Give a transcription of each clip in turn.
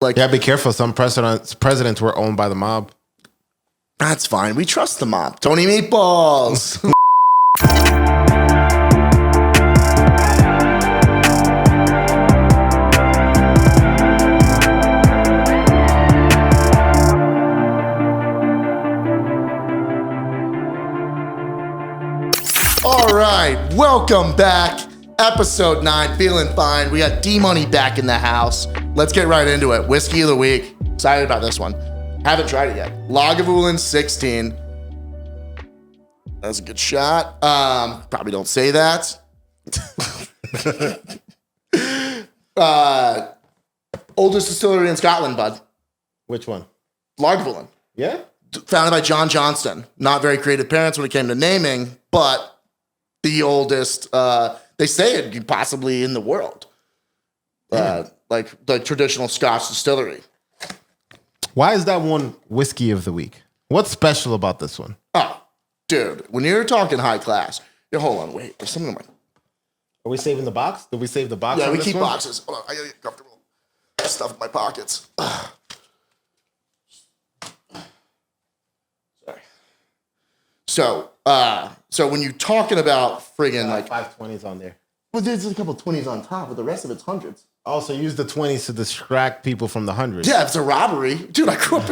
Like, yeah, be careful. Some presidents were owned by the mob. That's fine. We trust the mob. Tony Meatballs. All right, welcome back. Episode 9, feeling fine. We got D-Money back in the house. Let's get right into it. Whiskey of the week. Excited about this one. Haven't tried it yet. Lagavulin 16. That's a good shot. Probably don't say that. Oldest distillery in Scotland, bud. Which one? Lagavulin. Yeah? Founded by John Johnston. Not very creative parents when it came to naming, but the oldest, they say it possibly in the world. Like the traditional Scotch distillery. Why is that one whiskey of the week? What's special about this one? Oh, dude, when you're talking high class, hold on, wait, there's something in my... Are we saving the box? Did we save the box? Yeah, we keep boxes. Hold on, I gotta get comfortable. Stuff in my pockets. Sorry. So when you're talking about friggin' like 520s on there. Well, there's a couple 20s on top, but the rest of it's hundreds. Also, use the 20s to distract people from the hundreds. Yeah, it's a robbery. Dude, I grew up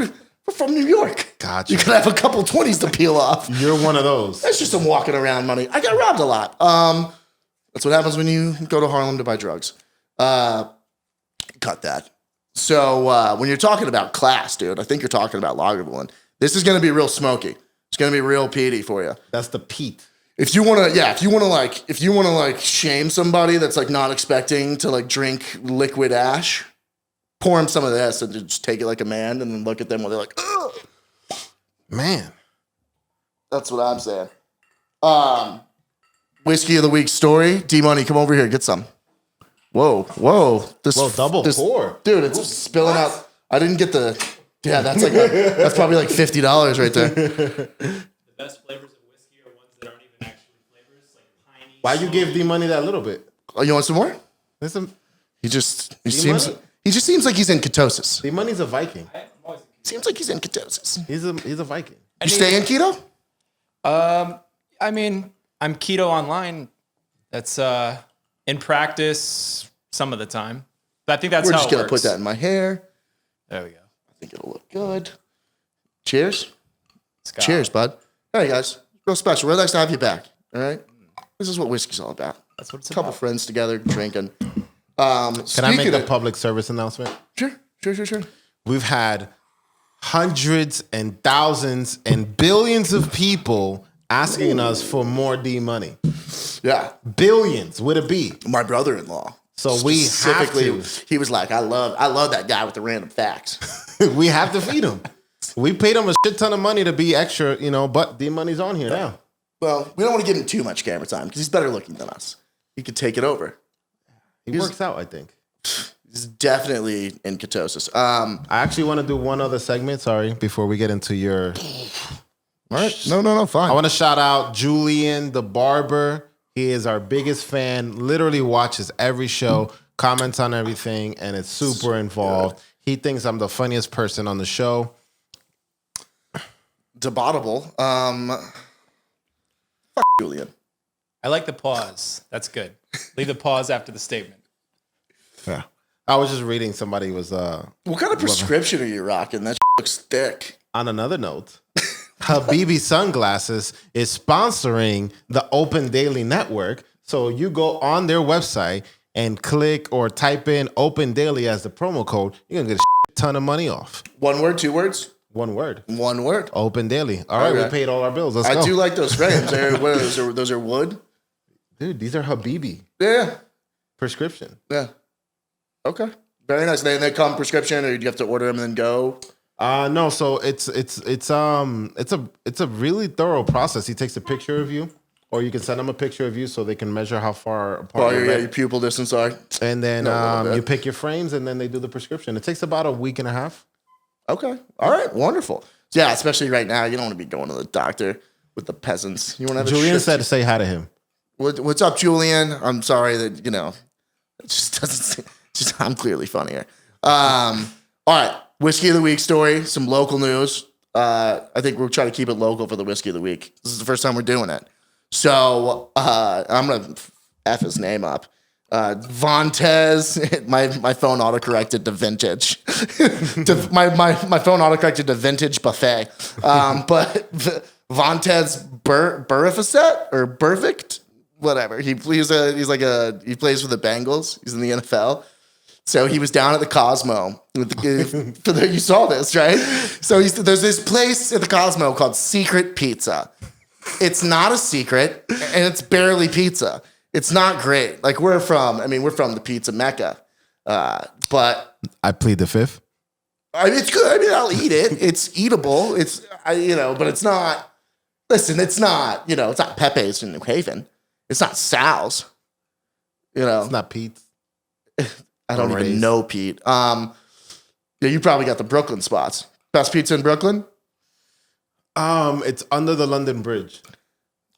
from New York. Gotcha. You could have a couple 20s to peel off. You're one of those. That's just some walking around money. I got robbed a lot. That's what happens when you go to Harlem to buy drugs. Cut that. So when you're talking about class, dude, I think you're talking about Lagavulin. This is going to be real smoky. It's going to be real peaty for you. That's the peat. If you want to shame somebody that's like not expecting to like drink liquid ash, pour them some of this and just take it like a man and then look at them while they're like, ugh. Man. That's what I'm saying. Whiskey of the week story. D-Money, come over here, get some. Whoa. This double pour. Dude, it's spilling out. I didn't get the, yeah, that's probably like $50 right there. The best flavors of whiskey are ones that aren't even actually flavors, like piney. Why you give D-Money that little bit? Oh, you want some more? He just seems like he's in ketosis. D-Money's a Viking. Seems like he's in ketosis. He's a Viking. You stay in keto? I mean, I'm keto online. That's in practice some of the time. But I think that's We're how just it gonna works. put that in my hair. There we go. I think it'll look good. Cheers. Scott. Cheers, bud. All right, guys. Real special. Real nice to have you back. All right. This is what whiskey's all about. That's what it's A couple about. friends together drinking. Can I make a public service announcement? Sure. We've had hundreds and thousands and billions of people asking us for more D-Money. Yeah. Billions with a B. My brother-in-law. So we have to. He was like, I love that guy with the random facts. We have to feed him. We paid him a shit ton of money to be extra, but D-Money's on here now. Well, we don't want to give him too much camera time because he's better looking than us. He could take it over. He works out, I think. He's definitely in ketosis. I actually want to do one other segment, sorry, before we get into your... All right. No, fine. I want to shout out Julian, the barber. He is our biggest fan, literally watches every show, comments on everything, and is super involved. He thinks I'm the funniest person on the show. Debatable. Fuck Julian. I like the pause. That's good. Leave the pause after the statement. Yeah. I was just reading somebody was... What kind of prescription are you rocking? That looks thick. On another note... Habibi Sunglasses is sponsoring the Open Daily Network. So you go on their website and click or type in Open Daily as the promo code. You're going to get a ton of money off. One word, 2 words? One word. One word. Open Daily. All right, Okay. we paid all our bills. Let's go. I do like those frames. What are those are wood? Dude, these are Habibi Yeah. prescription. Yeah. Okay. Very nice. They come prescription, or do you have to order them and then go? No, so it's a really thorough process. He takes a picture of you, or you can send them a picture of you so they can measure how far apart Your pupil distance are. and then you pick your frames, and then they do the prescription. It takes about a week and a half. Okay. All right. Wonderful. Yeah, especially right now, you don't want to be going to the doctor with the peasants. You want to have Julian a said to say hi to him. What's up, Julian? I'm sorry that, it just doesn't seem, I'm clearly funnier. All right, whiskey of the week story. Some local news. I think we'll try to keep it local for the whiskey of the week. This is the first time we're doing it. So I'm gonna F his name up. Vontez, my phone autocorrected to vintage. my phone autocorrected to vintage buffet. But Vontez Burfict or Burfict, whatever. He plays for the Bengals. He's in the NFL. So he was down at the Cosmo. You saw this, right? So there's this place at the Cosmo called Secret Pizza. It's not a secret, and it's barely pizza. It's not great. Like we're from the pizza mecca, but I plead the fifth. it's good. I mean, I'll eat it. It's eatable. But it's not. Listen, it's not. It's not Pepe's in New Haven. It's not Sal's. It's not Pete's. I don't even know Pete. You probably got the Brooklyn spots. Best pizza in Brooklyn? It's under the London Bridge.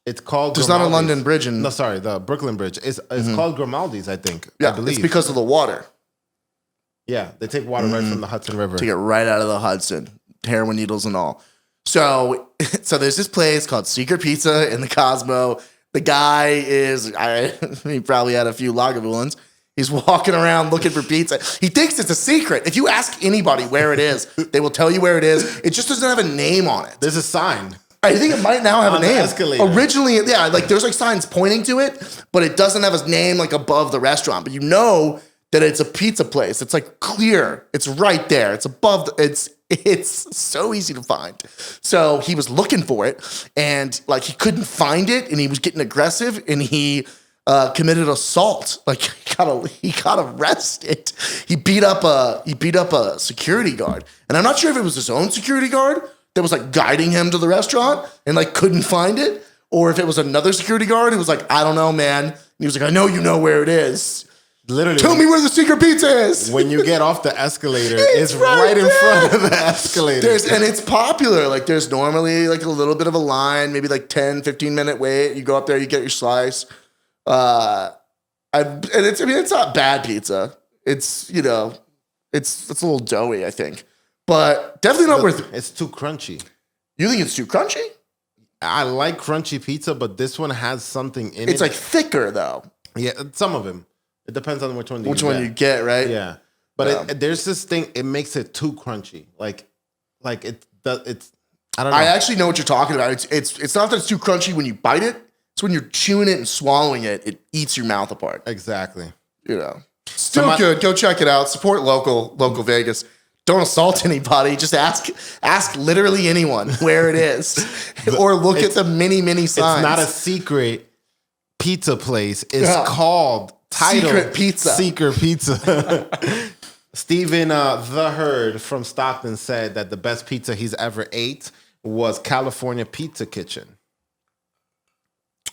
It's called. There's not a London Bridge in. No, sorry, the Brooklyn Bridge. It's called Grimaldi's, I think. Yeah, I believe it's because of the water. Yeah, they take water right from the Hudson River. Take it right out of the Hudson, heroin needles and all. So there's this place called Secret Pizza in the Cosmo. The guy he probably had a few Lagavulins. He's walking around looking for pizza. He thinks it's a secret. If you ask anybody where it is, they will tell you where it is. It just doesn't have a name on it. There's a sign. I think it might now have on a name. The escalator. Originally, yeah, there's signs pointing to it, but it doesn't have a name above the restaurant. But that it's a pizza place. It's clear. It's right there. It's above. It's so easy to find. So he was looking for it, and he couldn't find it, and he was getting aggressive, and he committed assault. He got arrested. He beat up a security guard, and I'm not sure if it was his own security guard that was guiding him to the restaurant and couldn't find it, or if it was another security guard who was I don't know, man. And he was I know you know where it is. Literally, tell me where the secret pizza is. When you get off the escalator, it's right in front of the escalator. And it's popular. There's normally a little bit of a line, maybe 10, 15-minute wait. You go up there, you get your slice. It's not bad pizza. It's it's a little doughy, I think, but definitely not worth it. It's too crunchy. You think it's too crunchy? I like crunchy pizza, but this one has something in it. It's thicker though. Yeah, some of them. It depends on which one you get, right? Yeah, but there's this thing. It makes it too crunchy. It's I don't know. I actually know what you're talking about. It's not that it's too crunchy when you bite it. It's when you're chewing it and swallowing it. It eats your mouth apart. Exactly. Still good. Go check it out. Support local Vegas. Don't assault anybody. Just ask literally anyone where it is, or look at the many signs. It's not a secret pizza place. It's called Secret Pizza. Secret Pizza. Steven the Herd from Stockton said that the best pizza he's ever ate was California Pizza Kitchen.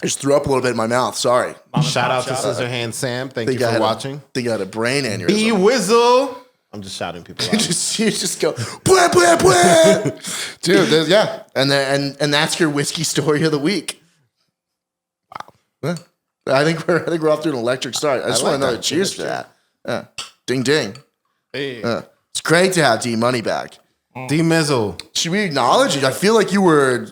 I just threw up a little bit in my mouth. Sorry. Shout out to Scissorhand Sam. Thank you for watching. They got a brain aneurysm. B-Wizzle. I'm just shouting people out. you just go, blah, blah, blah. Dude, yeah. And that's your whiskey story of the week. Wow. I think we're off to an electric start. I just want another cheers for that. Yeah. Ding ding. Hey. It's great to have D Money back. D Mizzle. Should we acknowledge it? I feel like you were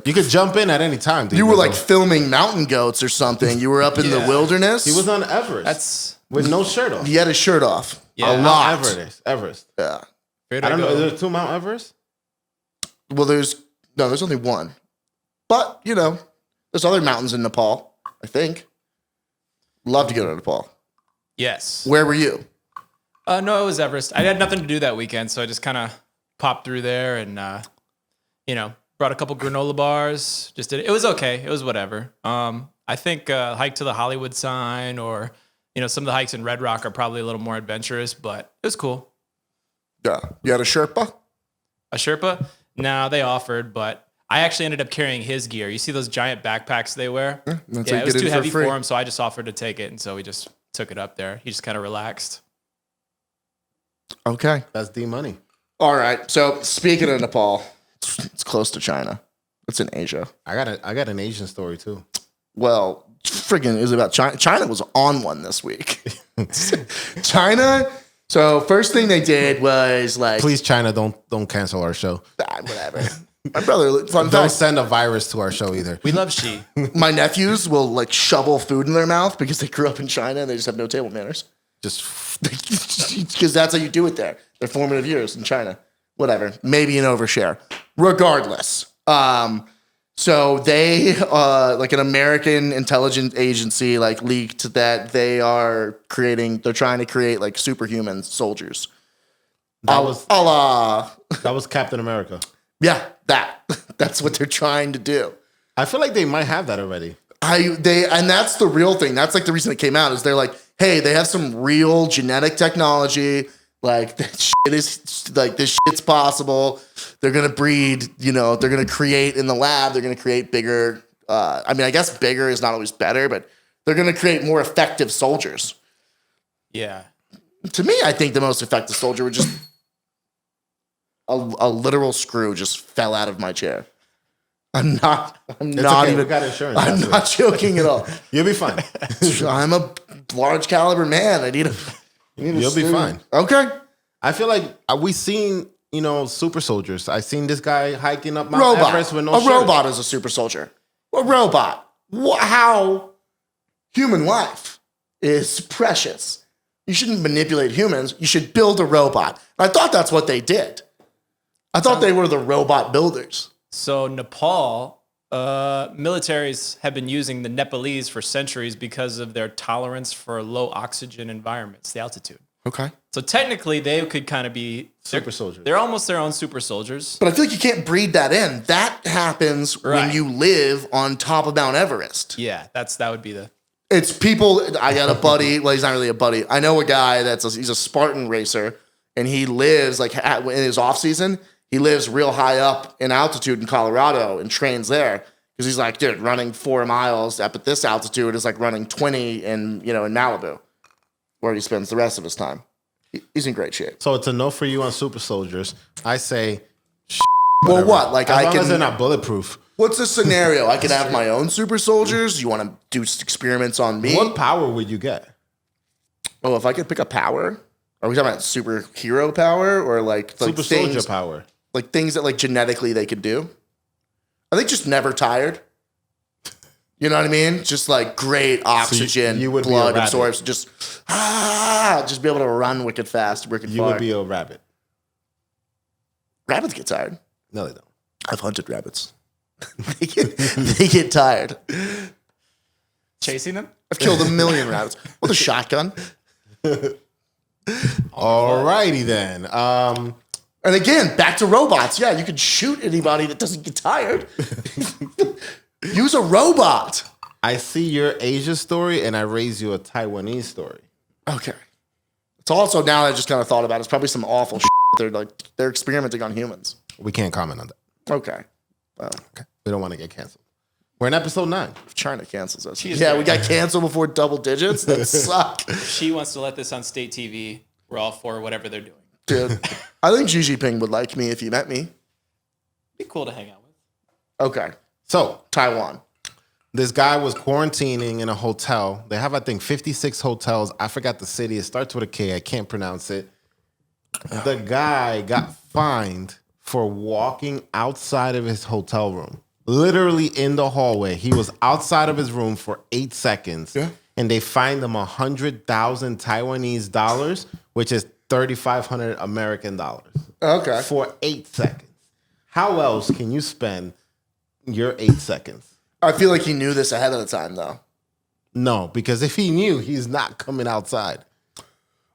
you could jump in at any time. D-Mizzle. You were filming mountain goats or something. You were up in the wilderness. He was on Everest. With no shirt on. He had his shirt off. Yeah. A lot. Everest. Yeah. I don't know. Is there 2 Mount Everest? Well, there's only one. But, there's other mountains in Nepal, I think. Love to go to Nepal. Yes. Where were you? No, it was Everest. I had nothing to do that weekend, so I just kind of popped through there and, brought a couple granola bars. Just did it. It was okay. It was whatever. I think hike to the Hollywood sign or, some of the hikes in Red Rock are probably a little more adventurous, but it was cool. Yeah. You had a Sherpa? A Sherpa? No, they offered, but I actually ended up carrying his gear. You see those giant backpacks they wear? Yeah, it was too heavy for him, so I just offered to take it, and so we just took it up there. He just kind of relaxed. Okay. That's D Money. All right. So speaking of Nepal, it's close to China. It's in Asia. I got an Asian story too. Well, friggin' is about China. China was on one this week. China So first thing they did was like, Please, China, don't cancel our show. whatever. My brother, fun Don't fact, send a virus to our show either. We love Xi. my nephews will like shovel food in their mouth because they grew up in China and they just have no table manners. Just Because that's how you do it there. Their formative years in China. Whatever. Maybe an overshare. Regardless. So they, like an American intelligence agency, like leaked that they're trying to create like superhuman soldiers. that was Allah. that was Captain America. Yeah, that's what they're trying to do. I feel like they might have that already. And that's the real thing. That's like the reason it came out is they're like, hey, they have some real genetic technology. Like that shit is like this shit's possible. They're gonna breed, they're gonna create in the lab. They're gonna create bigger. I guess bigger is not always better, but they're gonna create more effective soldiers. Yeah. To me, I think the most effective soldier would just a literal screw just fell out of my chair. I'm not Okay, even. we got insurance. I'm That's not joking at all. You'll be fine. I'm a large caliber man. I need a. You'll be fine. Okay. I feel like we seen super soldiers. I seen this guy hiking up Mount Everest with no shirt. Robot is a super soldier. A robot. How human life is precious. You shouldn't manipulate humans. You should build a robot. I thought that's what they did. I thought they were the robot builders. So Nepal, militaries have been using the Nepalese for centuries because of their tolerance for low oxygen environments, the altitude. Okay. So technically, they could kind of be Super soldiers. They're almost their own super soldiers. But I feel like you can't breed that in. That happens when Right. you live on top of Mount Everest. Yeah, that would be the. It's people. I got a buddy. Well, he's not really a buddy. I know a guy he's a Spartan racer, and he lives like in his off season. He lives real high up in altitude in Colorado and trains there because he's like, dude, running 4 miles up at this altitude is like running 20 in Malibu, where he spends the rest of his time. He's in great shape. So it's a no for you on super soldiers. I say, Well, what? Like as I long as they're can. not bulletproof. What's the scenario? I could have my own super soldiers. You want to do experiments on me? What power would you get? Oh, if I could pick a power, are we talking about superhero power or like Super things, soldier power. like things that like genetically they could do? I think just never tired. You know what I mean? Just like great oxygen, you would be a blood rabbit. absorbs. Just be able to run wicked fast, wicked You far. would be a rabbit. Rabbits get tired. No, they don't. I've hunted rabbits. they get tired. Chasing them? I've killed 1 million rabbits with a shotgun. Alrighty then. And again, back to robots. Yeah, you could shoot anybody that doesn't get tired. Use a robot. I see your Asia story and I raise you a Taiwanese story. Okay. It's also now I just kind of thought about it, it's probably some awful shit. They're experimenting on humans. We can't comment on that. Okay. Well, We don't want to get canceled. We're in episode 9. if China cancels us. Jeez, Yeah, we got canceled before double digits. That suck. She wants to let this on state TV. We're all for whatever they're doing. Dude, I think Xi Jinping would like me if he met me. Be cool to hang out with. Okay. So Taiwan. this guy was quarantining in a hotel. They have, I think, 56 hotels. I forgot the city. It starts with a K. I can't pronounce it. The guy got fined for walking outside of his hotel room. Literally in the hallway. He was outside of his room for 8 seconds. Yeah. And they fined him 100,000 Taiwanese dollars, which is 3,500 American dollars. Okay. For 8 seconds. How else can you spend your 8 seconds? I feel like he knew this ahead of the time, though. No, because if he knew, he's not coming outside.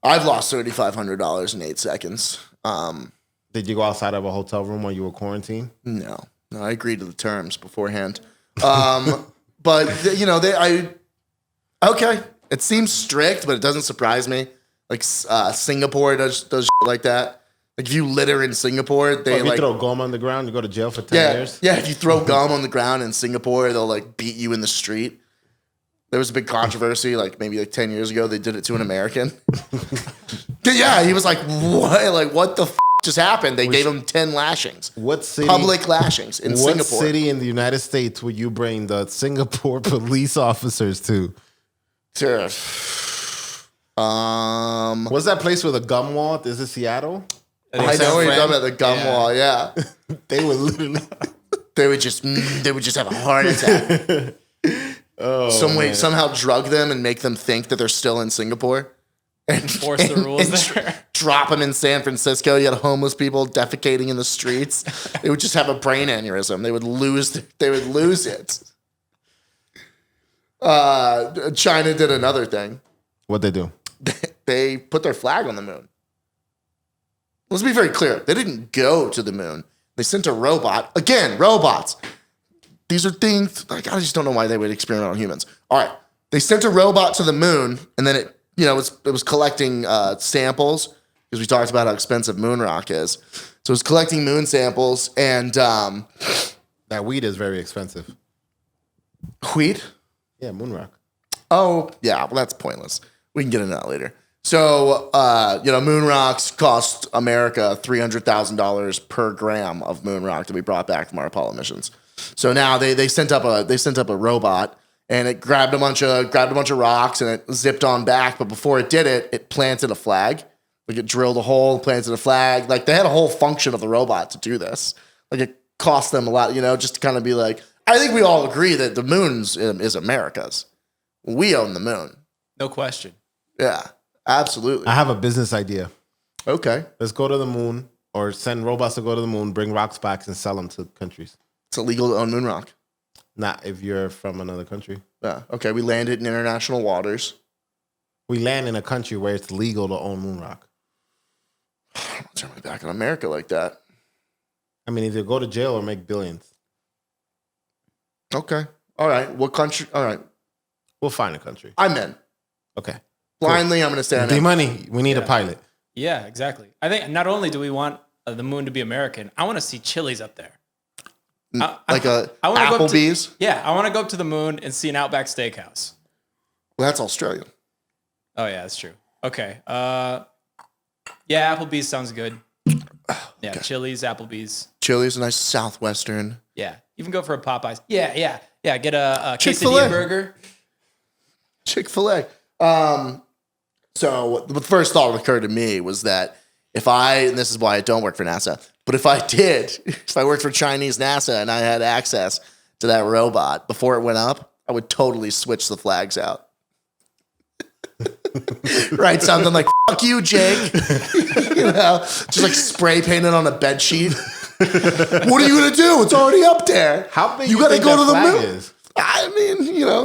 I've lost $3,500 in 8 seconds. Did you go outside of a hotel room while you were quarantined? No, I agreed to the terms beforehand. But okay. It seems strict, but it doesn't surprise me. Like Singapore does shit like that. Like if you litter in Singapore, they If you like throw gum on the ground, you go to jail for 10 years? yeah. If you throw gum on the ground in Singapore, they'll like beat you in the street. There was a big controversy, like maybe like 10 years ago. They did it to an American. Yeah, he was like, "What? Like what the just happened?" They gave him 10 lashings, What city? public lashings in What Singapore. city in the United States would you bring the Singapore police officers to? What's that place with a gum wall? Is it Seattle? I know what you're talking about, the gum wall. Yeah, They would literally. they would just have a heart attack. Somehow drug them and make them think that they're still in Singapore. And Force the rules there. Drop them in San Francisco. You had homeless people defecating in the streets. They would just have a brain aneurysm. They would lose it. China did another thing. What'd they do? They put their flag on the moon. Let's be very clear. They didn't go to the moon. They sent a robot. Again, robots. These are things, like, I just don't know why they would experiment on humans. All right. They sent a robot to the moon, and then it was collecting samples, because we talked about how expensive moon rock is. So it was collecting moon samples, and That weed is very expensive. wheat. Yeah, moon rock. Oh, yeah, well, that's pointless. We can get into that later. So, moon rocks cost America $300,000 per gram of moon rock that we brought back from our Apollo missions. So now they sent up a robot, and it grabbed a bunch of rocks, and it zipped on back. But before it did it, it planted a flag. Like, it drilled a hole, planted a flag. Like, they had a whole function of the robot to do this. Like, it cost them a lot, just to kind of be like, I think we all agree that the moon is America's. We own the moon. No question. Yeah, absolutely. I have a business idea. Okay. Let's go to the moon, or send robots to go to the moon, bring rocks back, and sell them to countries. It's illegal to own moon rock. Not if you're from another country. Yeah. Okay. We landed in international waters. We land in a country where it's legal to own moon rock. I'm not turning my back on America like that. I mean, either go to jail or make billions. Okay. All right. What country? All right. We'll find a country. I'm in. Okay. Blindly, I'm going to say I'm in. money. We need a pilot. Yeah, exactly. I think not only do we want the moon to be American, I want to see Chili's up there. Like I wanna go up to- Applebee's? I want to go up to the moon and see an Outback Steakhouse. Well, that's Australian. Oh yeah, that's true. Okay. Yeah, Applebee's sounds good. Yeah, Okay. Chili's, Applebee's. Chili's, a nice Southwestern. Yeah, even go for a Popeyes. Yeah. Get a Chick-fil-A. quesadilla burger. Chick-fil-A. So the first thought that occurred to me was that and this is why I don't work for NASA, but if I worked for Chinese NASA and I had access to that robot before it went up, I would totally switch the flags out. Write something like, fuck you, Jake. Just like spray paint it on a bed sheet. What are you going to do? It's already up there. How big you you gotta think go that to the flag moon? is? I mean,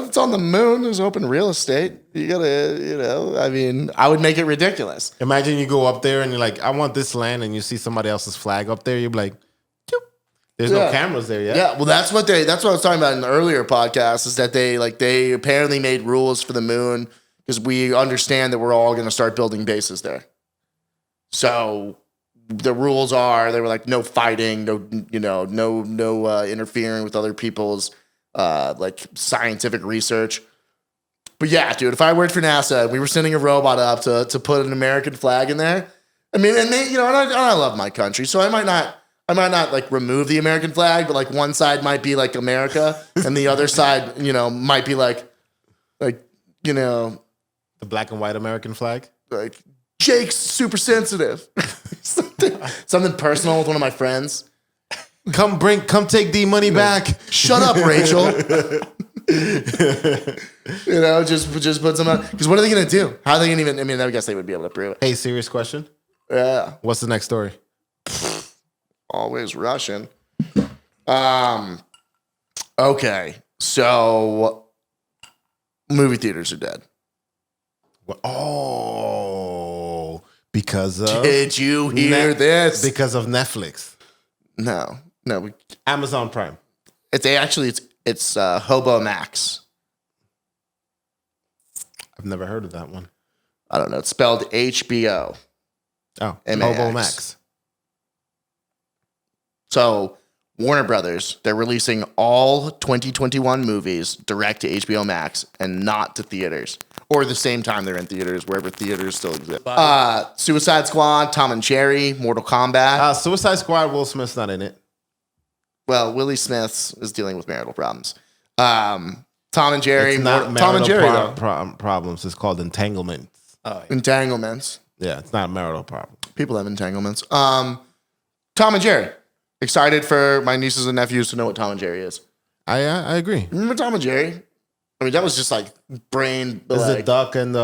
it's on the moon. There's open real estate. You gotta, I would make it ridiculous. Imagine you go up there and you're like, I want this land, and you see somebody else's flag up there. You're like, Choop. There's no cameras there yet. Yeah, well, that's what I was talking about in the earlier podcast, is that they apparently made rules for the moon because we understand that we're all going to start building bases there. So the rules are, they were like, no fighting, no interfering with other people's scientific research. But yeah, dude, if I worked for NASA, we were sending a robot up to put an American flag in there. I mean, and they, and I love my country, so I might not like remove the American flag, but like one side might be like America, and the other side, might be like The black and white American flag. like Jake's super sensitive, something personal with one of my friends. Come take the money back. Shut up, Rachel. Just put some out. Because what are they going to do? How are they going to even, I guess they would be able to prove it. Hey, serious question. Yeah. What's the next story? Always Russian. Okay. So movie theaters are dead. Oh, because of Did you hear this? Because of Netflix. No. Amazon Prime. It's Hobo Max. I've never heard of that one. I don't know. It's spelled HBO. Oh, M-A-X. Hobo Max. So Warner Brothers, they're releasing all 2021 movies direct to HBO Max and not to theaters. Or the same time they're in theaters, wherever theaters still exist. Suicide Squad, Tom and Jerry, Mortal Kombat. Suicide Squad, Will Smith's not in it. Well, Willie Smith is dealing with marital problems. Tom and Jerry. It's not Tom and Jerry, though. problems. It's called entanglement. Oh, yeah. Entanglements. Yeah, it's not a marital problem. People have entanglements. Tom and Jerry. Excited for my nieces and nephews to know what Tom and Jerry is. I agree. Remember Tom and Jerry? I mean, that was just like brain. Is like, the duck and the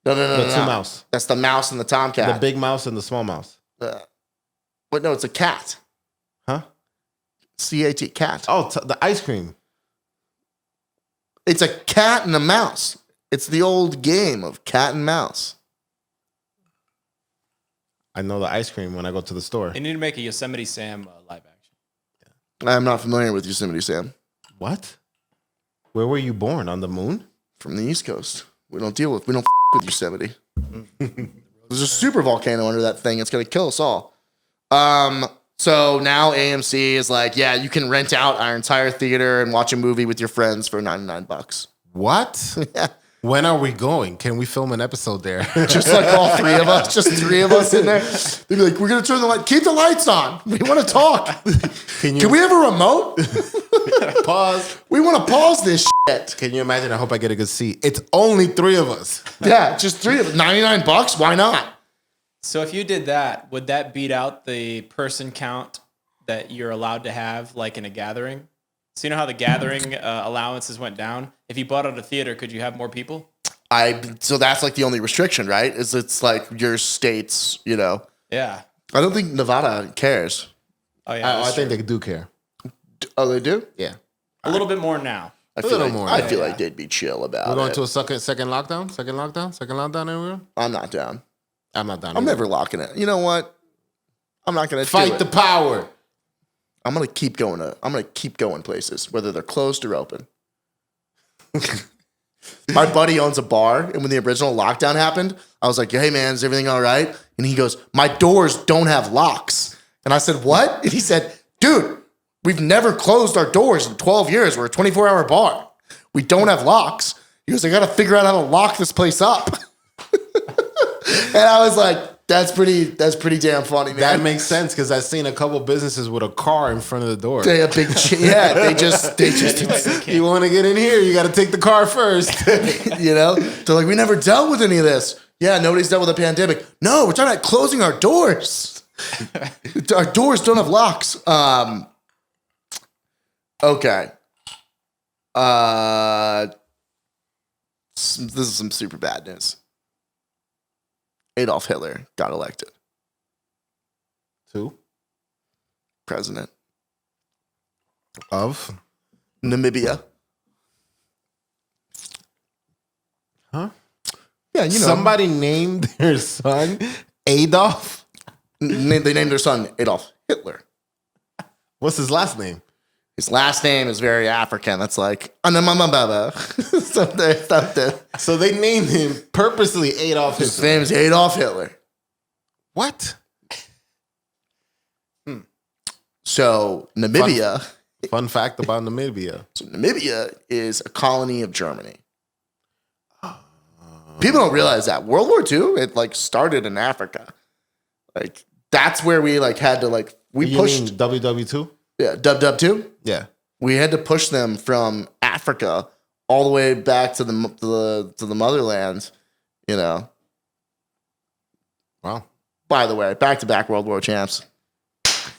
no, the two mouse? That's the mouse and the tomcat. The big mouse and the small mouse. But no, it's a cat. Huh? C-A-T, cat. Oh, the ice cream. It's a cat and a mouse. It's the old game of cat and mouse. I know the ice cream when I go to the store. They need to make a Yosemite Sam live action. I'm not familiar with Yosemite Sam. What? Where were you born? On the moon? From the East Coast. We don't with Yosemite. There's a super volcano under that thing. It's going to kill us all. So now AMC is like, yeah, you can rent out our entire theater and watch a movie with your friends for $99. What? Yeah. When are we going? Can we film an episode there? Just like all three of us, just three of us in there. They'd be like, we're going to turn the light, keep the lights on. We want to talk. Can we have a remote? Pause. We want to pause this shit. Can you imagine? I hope I get a good seat. It's only three of us. Yeah, just three of us. $99? Why not? So if you did that, would that beat out the person count that you're allowed to have, like in a gathering? So you know how the gathering allowances went down? If you bought out a theater, could you have more people? So that's like the only restriction, right? Is it's like your state's, Yeah. I don't think Nevada cares. Oh yeah. I think they do care. Oh, they do? Yeah. a little bit more now. I A feel little like, more. I Yeah, feel yeah. like they'd be chill about We're going it. to a second lockdown? Second lockdown, everyone? I'm not down. I'm not down. I'm either. never locking it. You know what? I'm not gonna Fight the power. I'm gonna keep going places, whether they're closed or open. My buddy owns a bar, and when the original lockdown happened, I was like, "Hey man, is everything all right?" And he goes, "My doors don't have locks." And I said, "What?" And he said, "Dude, we've never closed our doors in 12 years. We're a 24-hour bar. We don't have locks." He goes, "I got to figure out how to lock this place up." And I was like, that's pretty damn funny, man. That makes sense because I've seen a couple businesses with a car in front of the door. They a big they just You want to get in here, you got to take the car first. They're like, we never dealt with any of this. Yeah, nobody's dealt with a pandemic. No, we're talking about closing our doors. Our doors don't have locks. Okay. This is some super bad news. Adolf Hitler got elected Two president of Namibia. Huh? Yeah, Somebody named their son Adolf. They named their son Adolf Hitler. What's his last name? His last name is very African. That's like something. So they named him purposely Adolf His Hitler. name is Adolf Hitler. What? So Namibia. Fun fact about Namibia. So Namibia is a colony of Germany. People don't realize that World War II, it like started in Africa. Like that's where we like had to like we You pushed mean WW2? yeah Dub 2. Yeah. We had to push them from Africa all the way back to the motherland. Wow. By the way, back-to-back World War champs.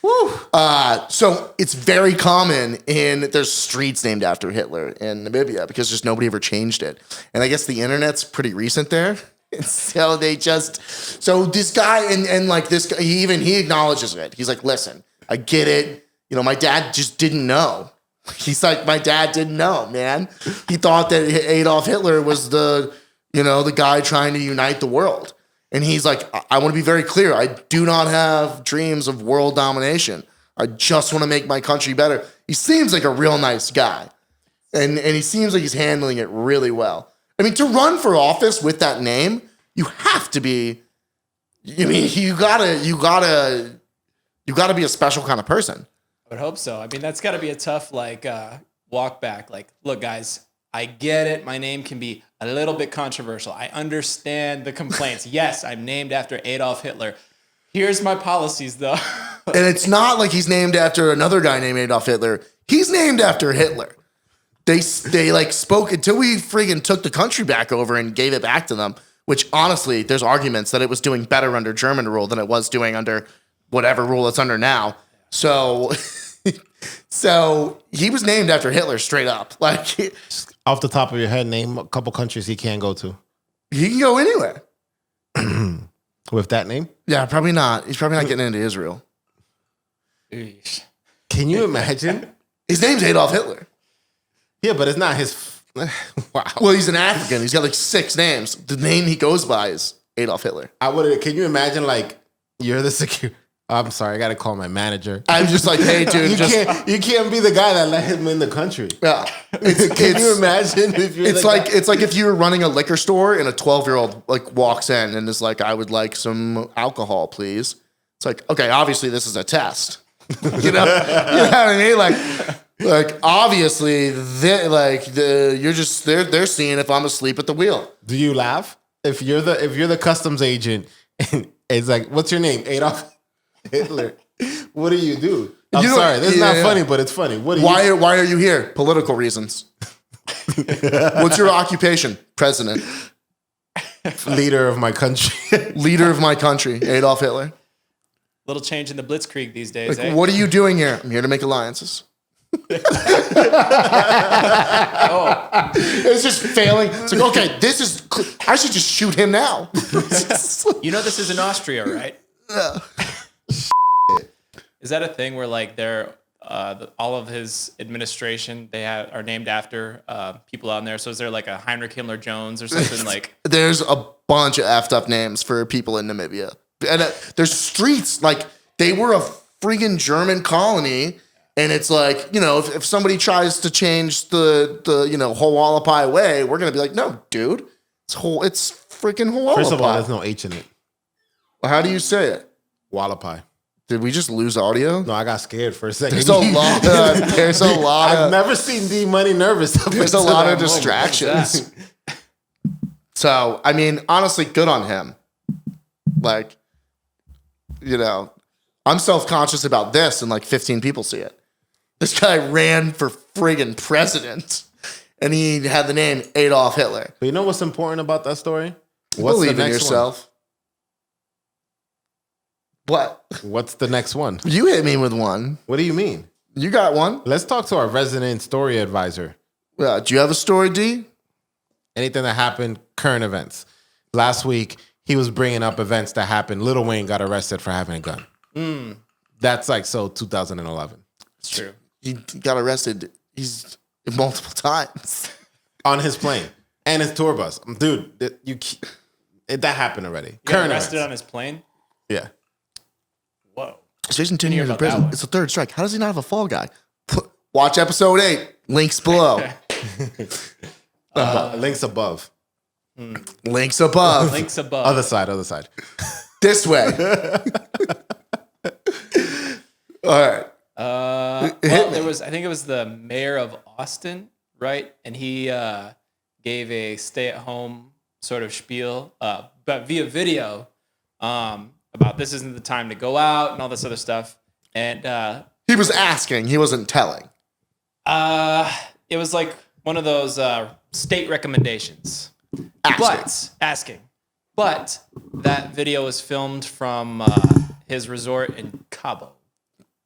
Woo. So it's very common there's streets named after Hitler in Namibia because just nobody ever changed it. And I guess the internet's pretty recent there. And so this guy and like this guy, he acknowledges it. He's like, listen, I get it. My dad just didn't know. He's like, my dad didn't know, man. He thought that Adolf Hitler was the guy trying to unite the world. And he's like, I want to be very clear. I do not have dreams of world domination. I just want to make my country better. He seems like a real nice guy. And he seems like he's handling it really well. I mean, to run for office with that name, you have to be, you gotta be a special kind of person. I would hope so. I mean, that's got to be a tough walk back. Like, look, guys, I get it. My name can be a little bit controversial. I understand the complaints. Yes, I'm named after Adolf Hitler. Here's my policies, though. And it's not like he's named after another guy named Adolf Hitler. He's named after Hitler. They like spoke until we friggin' took the country back over and gave it back to them. which honestly, there's arguments that it was doing better under German rule than it was doing under whatever rule it's under now. So, so he was named after Hitler straight up. Like, Off the top of your head, name a couple countries he can't go to he can go anywhere. with that name. Yeah, probably not. He's probably not getting into Israel. Eesh. Can you imagine? His name's Adolf Hitler. Yeah, but it's not his. Wow. Well, he's an African. He's got like 6 names. The name he goes by is Adolf Hitler. I would. Can you imagine? Like, you're the security. I'm sorry, I got to call my manager. I'm just like, hey, dude, You can't be the guy that let him in the country. Yeah. Can you imagine if you're It's like if you were running a liquor store and a 12-year-old like walks in and is like, I would like some alcohol, please. It's like, okay, obviously this is a test. You know what I mean? Like obviously they're seeing if I'm asleep at the wheel. Do you laugh if you're the customs agent? And it's like, what's your name? Adolf Hitler. What do you do? I'm sorry, this is not funny, but it's funny. Why are you here? Political reasons. What's your occupation? President. Leader of my country. Leader of my country, Adolf Hitler. Little change in the blitzkrieg these days. Like, what are you doing here? I'm here to make alliances. It's just failing. It's like, okay, I should just shoot him now. You know this is in Austria, right? Is that a thing where like they're all of his administration are named after people out there? So is there like a Heinrich Himmler Jones or something like? There's a bunch of effed up names for people in Namibia, and there's streets like they were a friggin' German colony. And it's like, you know, if somebody tries to change the Hualapai way, we're gonna be like, no, dude, it's freaking Hualapai. First of all, there's no H in it. Well, how do you say it? Wallapai. Did we just lose audio? No, I got scared for a second. There's a lot. There's a lot. I've never seen D Money nervous. There's a lot of distractions. So, I mean, honestly, good on him. Like, you know, I'm self-conscious about this, and like 15 people see it. This guy ran for friggin' president, and he had the name Adolf Hitler. But you know what's important about that story? Believe in yourself. What? What's the next one? You hit me with one. What do you mean? You got one. Let's talk to our resident story advisor. Do you have a story, D? Anything that happened, current events. Last week, he was bringing up events that happened. Lil Wayne got arrested for having a gun. That's like 2011. It's true. He got arrested. He's multiple times On his plane and his tour bus. Dude, that happened already. He got arrested on his plane? Yeah. Whoa. Jason 10 years in about that prison. one. It's the third strike. How does he not have a fall guy? Watch episode 8. Links below. Links above. Links above. Links above. Other side. This way. All right. I think it was the mayor of Austin, right? And he gave a stay-at-home sort of spiel, but via video, about this isn't the time to go out and all this other stuff. And He was asking. He wasn't telling. it was like one of those state recommendations. Asking. But that video was filmed from his resort in Cabo,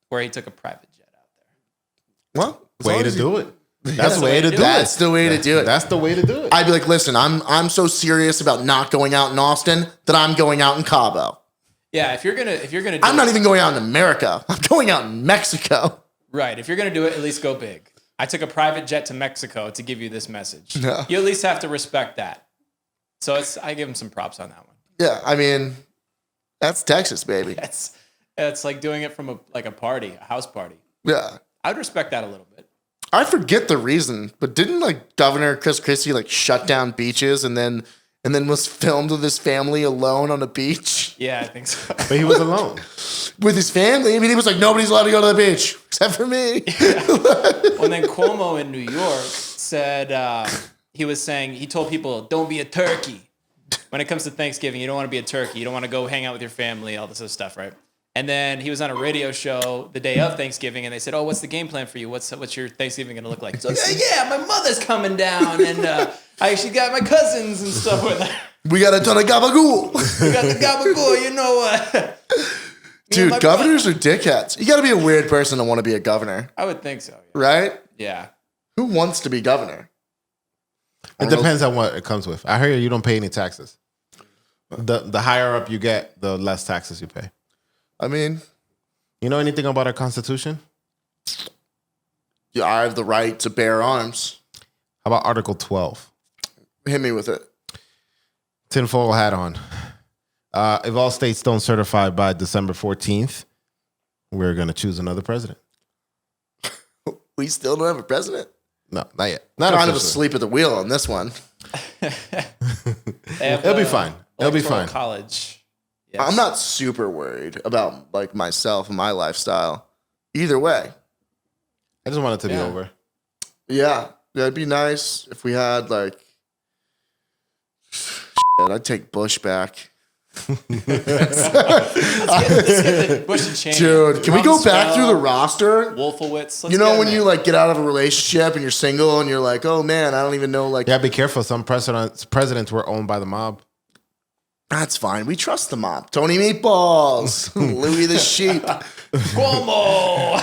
where he took a private jet out there. Well, Way to do it. That's the way to do it. That's the way to do it. That's the way to do it. I'd be like, listen, I'm so serious about not going out in Austin that I'm going out in Cabo. Yeah, if you're gonna do I'm not even going out in America. I'm going out in Mexico. right. If you're gonna do it, at least go big. I took a private jet to Mexico to give you this message. Yeah. You at least have to respect that. So I give him some props on that one. Yeah, I mean, that's Texas, baby. It's like doing it from a party, a house party. Yeah. I'd respect that a little bit. I forget the reason, but didn't like Governor Chris Christie like shut down beaches and then was filmed with his family alone on a beach? Yeah, I think so. But he was alone. With his family? I mean, he was like, nobody's allowed to go to the beach except for me. Well, and then Cuomo in New York said, he told people, don't be a turkey. When it comes to Thanksgiving, you don't want to be a turkey. You don't want to go hang out with your family, all this other stuff, right? And then he was on a radio show the day of Thanksgiving, and they said, "Oh, what's the game plan for you? What's your Thanksgiving going to look like?" He's like, "Yeah, my mother's coming down, and I actually got my cousins and stuff with her." We got a ton of gabagool. We got the gabagool, you know what? Dude, governors are dickheads. You got to be a weird person to want to be a governor, I would think so. right? Yeah. Who wants to be governor? It depends on what it comes with. I hear you don't pay any taxes. The higher up you get, the less taxes you pay. I mean, You know anything about our Constitution? yeah, I have the right to bear arms. How about Article 12? Hit me with it. Tinfoil hat on. If all states don't certify by December 14th, we're going to choose another president. We still don't have a president. No, not yet. Not Kind of officially. asleep at the wheel on this one. It'll be fine. It'll be Electoral fine. College. Yes. I'm not super worried about like myself and my lifestyle. Either way, I just want it to be Yeah. over. yeah, it'd be nice if we had like. I'd take Bush back. Let's get the Bush and Cheney. Dude, can we go back Rumsfeld, through the roster? Wolfowitz. Let's You know get when him you in. like get out of a relationship and you're single and you're like, oh man, I don't even know like Yeah, be careful. Some presidents were owned by the mob. that's fine. We trust the mob. Tony Meatballs, Louis the Sheep. Cuomo.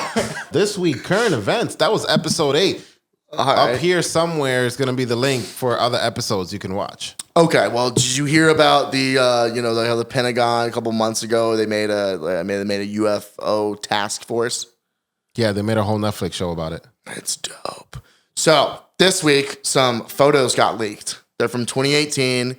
This week, current events. That was episode 8. All right. Up here somewhere is going to be the link for other episodes you can watch. Okay, well, did you hear about the how the Pentagon a couple months ago they made a UFO task force? Yeah, they made a whole Netflix show about it. It's dope. So this week, some photos got leaked. They're from 2018,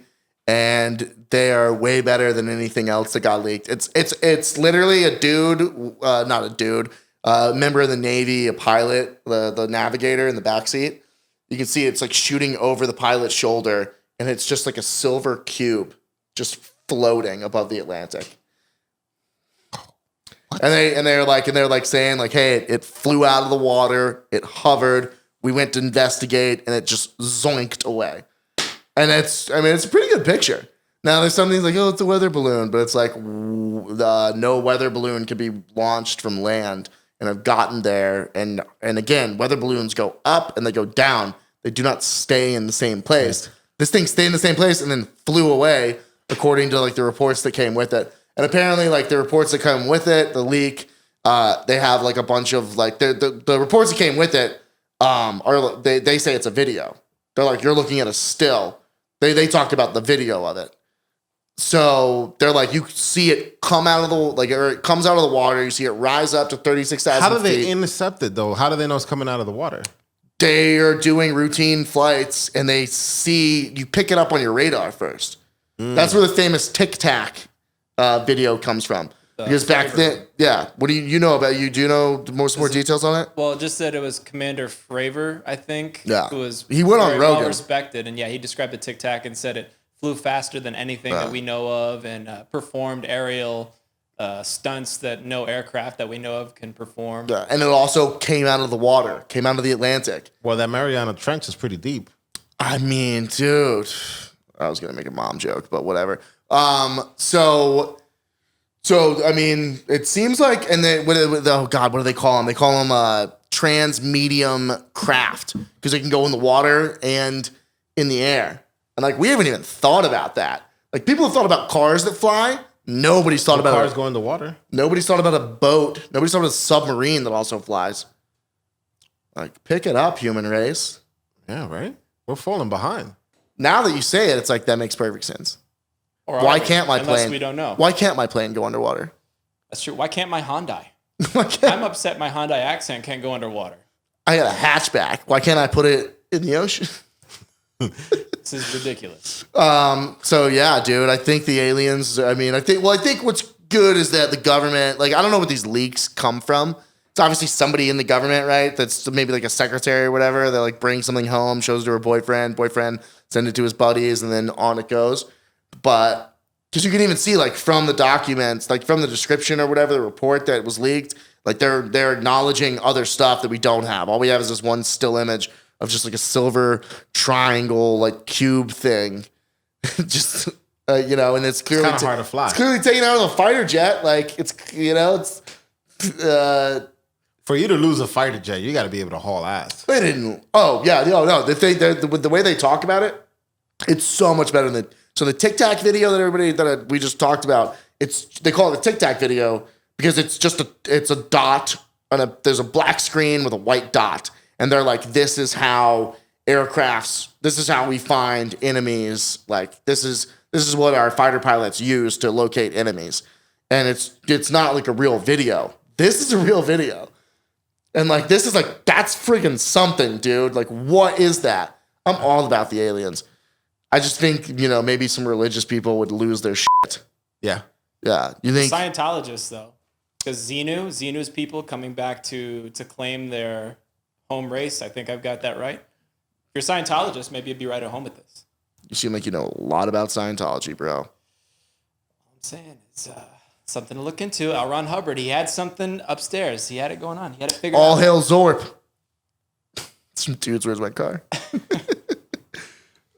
and they are way better than anything else that got leaked. It's literally a dude, not a dude, member of the Navy, a pilot, the navigator in the backseat. You can see it's like shooting over the pilot's shoulder, and it's just like a silver cube just floating above the Atlantic. And they're like saying like, hey, it flew out of the water, it hovered, we went to investigate, and it just zoinked away. And it's a pretty good picture. Now there's some things like, oh, it's a weather balloon, but it's like no weather balloon can be launched from land. And I've gotten there, and again, weather balloons go up and they go down. They do not stay in the same place. This thing stayed in the same place and then flew away, according to like the reports that came with it. And apparently, like the reports that come with it, the leak, they have like a bunch of like the reports that came with it are they say it's a video. They're like, you're looking at a still. They talked about the video of it. So they're like, you see it come out of it comes out of the water. You see it rise up to 36,000 How do feet. they intercept it, though? How do they know it's coming out of the water? They are doing routine flights, and they see you pick it up on your radar first. That's where the famous Tic Tac video comes from. Because back then, yeah. What do you know about you? Do you know more details on it? Well, just that it was Commander Fravor, I think. Yeah. Who was He went on very Rogan. well respected, and yeah, he described the Tic Tac and said it flew faster than anything that we know of, and performed aerial stunts that no aircraft that we know of can perform. Yeah. And it also came out of the water, came out of the Atlantic. Well, that Mariana Trench is pretty deep. I mean, dude, I was gonna make a mom joke, but whatever. So I mean, it seems like, and then oh god, what do they call them? They call them trans-medium craft because they can go in the water and in the air. And like, we haven't even thought about that. Like, people have thought about cars that fly. Nobody's thought about Cars go in the water. Nobody's thought about a boat. Nobody's thought about a submarine that also flies. Like, pick it up, human race. Yeah, right? We're falling behind. Now that you say it, it's like that makes perfect sense. Or Why are we? can't my Unless plane? we don't know. Why can't my plane go underwater? That's true. Why can't my Hyundai? Why can't I'm upset my Hyundai accent can't go underwater. I got a hatchback? Why can't I put it in the ocean? This is ridiculous. So yeah, dude, I think the aliens. I think what's good is that the government. Like, I don't know what these leaks come from. It's obviously somebody in the government, right? That's maybe like a secretary or whatever. They like bring something home, shows it to her boyfriend, send it to his buddies, and then on it goes. But because you can even see like from the documents, like from the description or whatever, the report that was leaked, like they're acknowledging other stuff that we don't have. All we have is this one still image of just like a silver triangle, like cube thing. Just, and it's clearly kinda hard to fly. It's clearly taken out of a fighter jet. Like, it's. For you to lose a fighter jet, you got to be able to haul ass. They didn't. Oh, yeah. No. The way they talk about it, it's so much better than So the Tic Tac video we just talked about, they call it a Tic Tac video because it's a dot and there's a black screen with a white dot, and they're like, this is how we find enemies. Like this is what our fighter pilots use to locate enemies, and it's not like a real video. This is a real video, and like this is like that's freaking something, dude. Like what is that? I'm all about the aliens. I just think, maybe some religious people would lose their shit. Yeah. Yeah. You think Scientologists though, because Xenu's people coming back to claim their home race. I think I've got that right. If you're a Scientologist, maybe you'd be right at home with this. you seem like you know a lot about Scientology, bro. I'm saying it's something to look into. L. Ron Hubbard, he had something upstairs. He had it going on. He had it figured All out. hail Zorp. Some dudes, where's my car?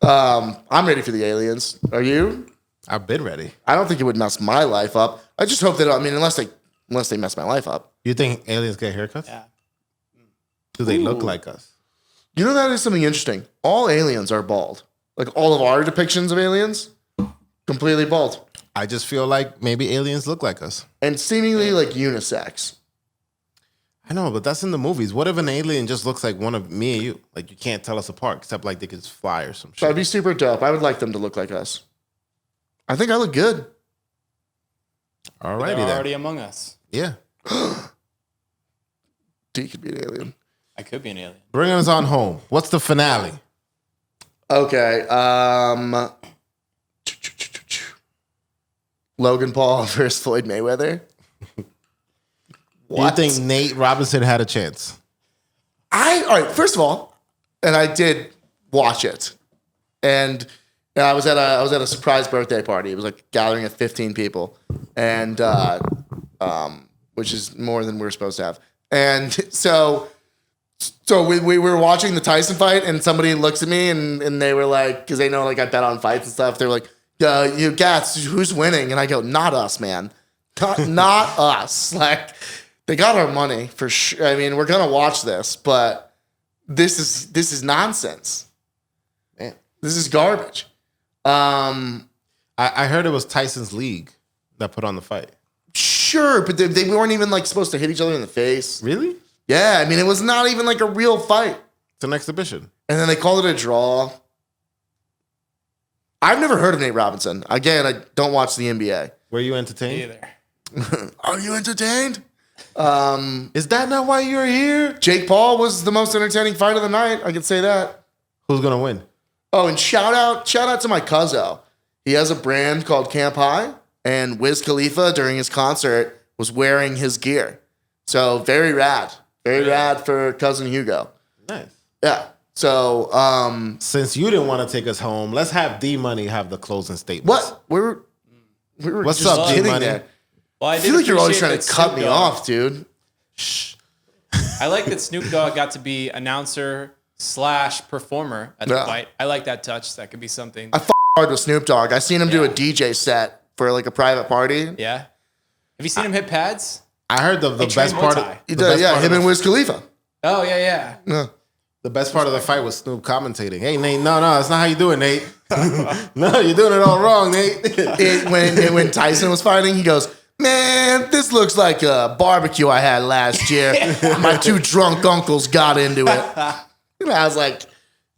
I'm ready for the aliens. Are you? I've been ready. I don't think it would mess my life up. I just hope that, unless they mess my life up. You think aliens get haircuts? Yeah. Do they look like us? You know, that is something interesting. All aliens are bald. Like all of our depictions of aliens, completely bald. I just feel like maybe aliens look like us. And seemingly like unisex. I know, but that's in the movies. What if an alien just looks like one of me and you? Like you can't tell us apart, except like they could just fly or some shit. That'd be super dope. I would like them to look like us. I think I look good. Alrighty They're then. already among us. Yeah. D could be an alien. I could be an alien. Bring us on home. What's the finale? Okay. Logan Paul versus Floyd Mayweather. Do you think Nate Robinson had a chance? All right, first of all, and I did watch it. And I was at a surprise birthday party. It was like a gathering of 15 people. And which is more than we're supposed to have. And so we were watching the Tyson fight, and somebody looks at me and they were like, because they know like I bet on fights and stuff. They're like, you Gats, who's winning? And I go, not us, man. Not us. Like, they got our money for sure. I mean, we're gonna watch this, but this is nonsense. Man, this is garbage. I heard it was Tyson's league that put on the fight. Sure, but they weren't even like supposed to hit each other in the face. Really? Yeah, I mean, it was not even like a real fight. It's an exhibition. And then they called it a draw. I've never heard of Nate Robinson. Again, I don't watch the NBA. Were you entertained? Either. Are you entertained? Is that not why you're here? Jake Paul was the most entertaining fight of the night. I can say that. Who's gonna win? Oh, and shout out to my cuzzo. He has a brand called Camp High, and Wiz Khalifa during his concert was wearing his gear. So very rad. Very rad for cousin Hugo. Nice. Yeah. So Since you didn't want to take us home, let's have D Money have the closing statement. what? We were What's just up, D kidding Money? there. Well, I feel like you're always appreciate trying to that cut Snoop me Dogg- off, dude. I like that Snoop Dogg got to be announcer / performer at the Yeah. fight. I like that touch. That could be something. I hard with Snoop Dogg. I seen him do a Yeah. DJ set for like a private party. Yeah. Have you seen him hit pads? I heard the trained best part. Muay Of, Thai. He the did, best yeah, part him of and the, Wiz Khalifa. Oh yeah. Yeah. the best part of the fight was Snoop commentating. Hey Nate, no, that's not how you do it, Nate. No, you're doing it all wrong, Nate. When Tyson was fighting, he goes, "Man, this looks like a barbecue I had last year. My two drunk uncles got into it." And I was like,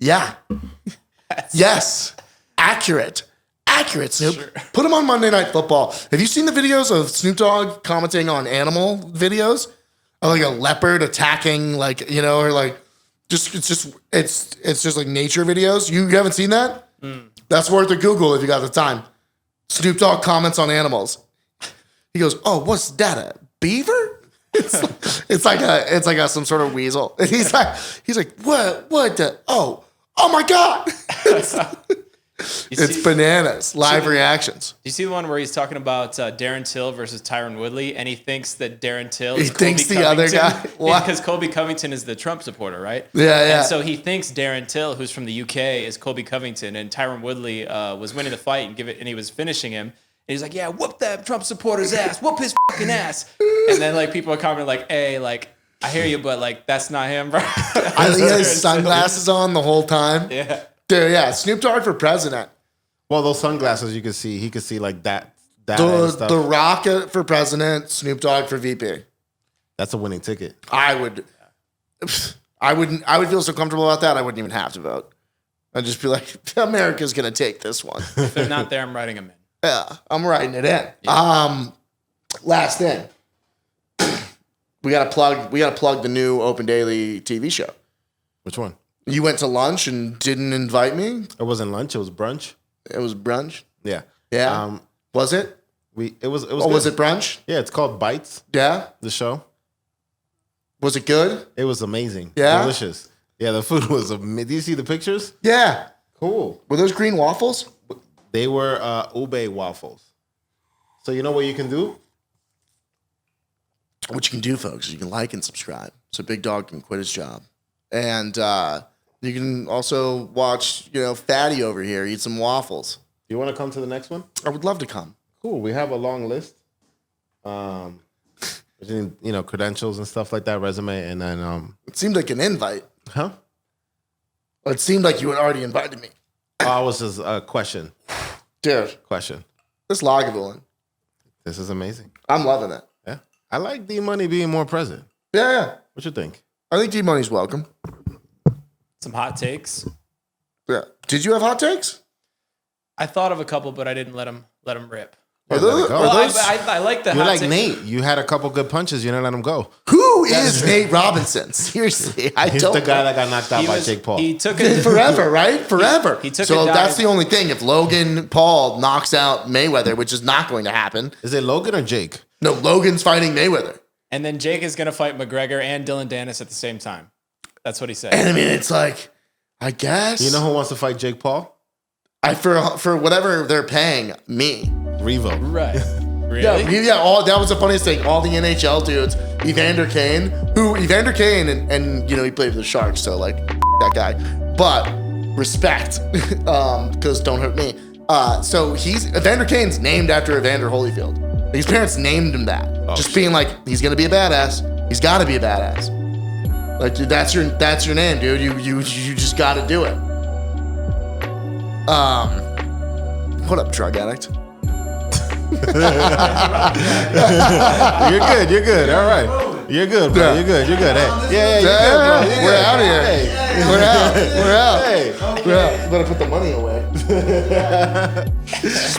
"Yeah, yes, accurate, Snoop. Sure. Put him on Monday Night Football." Have you seen the videos of Snoop Dogg commenting on animal videos of like a leopard attacking, like or like it's just like nature videos? You haven't seen that? That's worth a Google if you got the time. Snoop Dogg comments on animals. He goes, "Oh, what's that? A beaver?" It's like some sort of weasel. And he's like, "What the? Oh my God!" It's bananas. Live reactions. Do you see the one where he's talking about Darren Till versus Tyron Woodley, and he thinks that Darren Till He is thinks Colby the other Covington? guy- What? Because Colby Covington is the Trump supporter, right? Yeah. And so he thinks Darren Till, who's from the UK, is Colby Covington, and Tyron Woodley was winning the fight and he was finishing him. And he's like, "Yeah, whoop that Trump supporter's ass, whoop his fucking ass." And then like people are commenting like, "Hey, like I hear you, but like that's not him, bro." I think he has sunglasses on the whole time. Yeah. Dude, yeah. Snoop Dogg for president. Well, those sunglasses you could see. He could see like that and stuff. The Rock for president, Snoop Dogg for VP. That's a winning ticket. I would feel so comfortable about that. I wouldn't even have to vote. I'd just be like, America's gonna take this one. If they're not there, I'm writing them in. Yeah, I'm writing it in. Yeah. Last thing, we gotta plug the new Open Daily TV show. Which one? You went to lunch and didn't invite me. It wasn't lunch. It was brunch. It was brunch. Yeah. Yeah. Was it? It was. Oh, was it brunch? Yeah, it's called Bites. Yeah. The show. Was it good? It was amazing. Yeah. Delicious. Yeah, the food was amazing. Do you see the pictures? Yeah. Cool. Were those green waffles? They were ube waffles. So you know what you can do? What you can do, folks, is you can like and subscribe so Big Dog can quit his job. And you can also watch, Fatty over here eat some waffles. Do you want to come to the next one? I would love to come. Cool. We have a long list. Credentials and stuff like that, resume, and then It seemed like an invite. huh? It seemed like you had already invited me. Oh, it was just a question. Dude, Question. this Lagavulin, This is amazing. I'm loving it. Yeah. I like D-Money being more present. Yeah. What you think? I think D-Money's welcome. Some hot takes. Yeah. Did you have hot takes? I thought of a couple, but I didn't let them rip. Are let it go. are those- I like the You're hot like take. Nate. You had a couple good punches. You didn't let him go. Who is Nate Robinson? Seriously, I He's don't the guy that got knocked out He by was- Jake Paul. He took it. Forever, right? Forever. He took so a dive. that's the only thing. If Logan Paul knocks out Mayweather, which is not going to happen. Is it Logan or Jake? No, Logan's fighting Mayweather. And then Jake is going to fight McGregor and Dylan Dennis at the same time. That's what he said. And I mean, it's like, I guess. You know who wants to fight Jake Paul? For whatever they're paying me. Revo. Right. Really? Yeah. That was the funniest thing. All the NHL dudes, Evander Kane, and he played for the Sharks, so like that guy. But respect, because don't hurt me. So Evander Kane's named after Evander Holyfield. His parents named him that. Just being like, he's gonna be a badass. He's got to be a badass. Like, dude, that's your name, dude. You just got to do it. What up, drug addict? You're good. All right. You're good, bro. Yeah. You're good. Hey. Yeah, you're Yeah, good, bro. You're we're good. out of here. Hey. We're out. Hey. We're out. Better put the money away.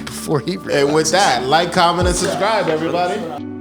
Before he And with that, like, comment, and subscribe, everybody.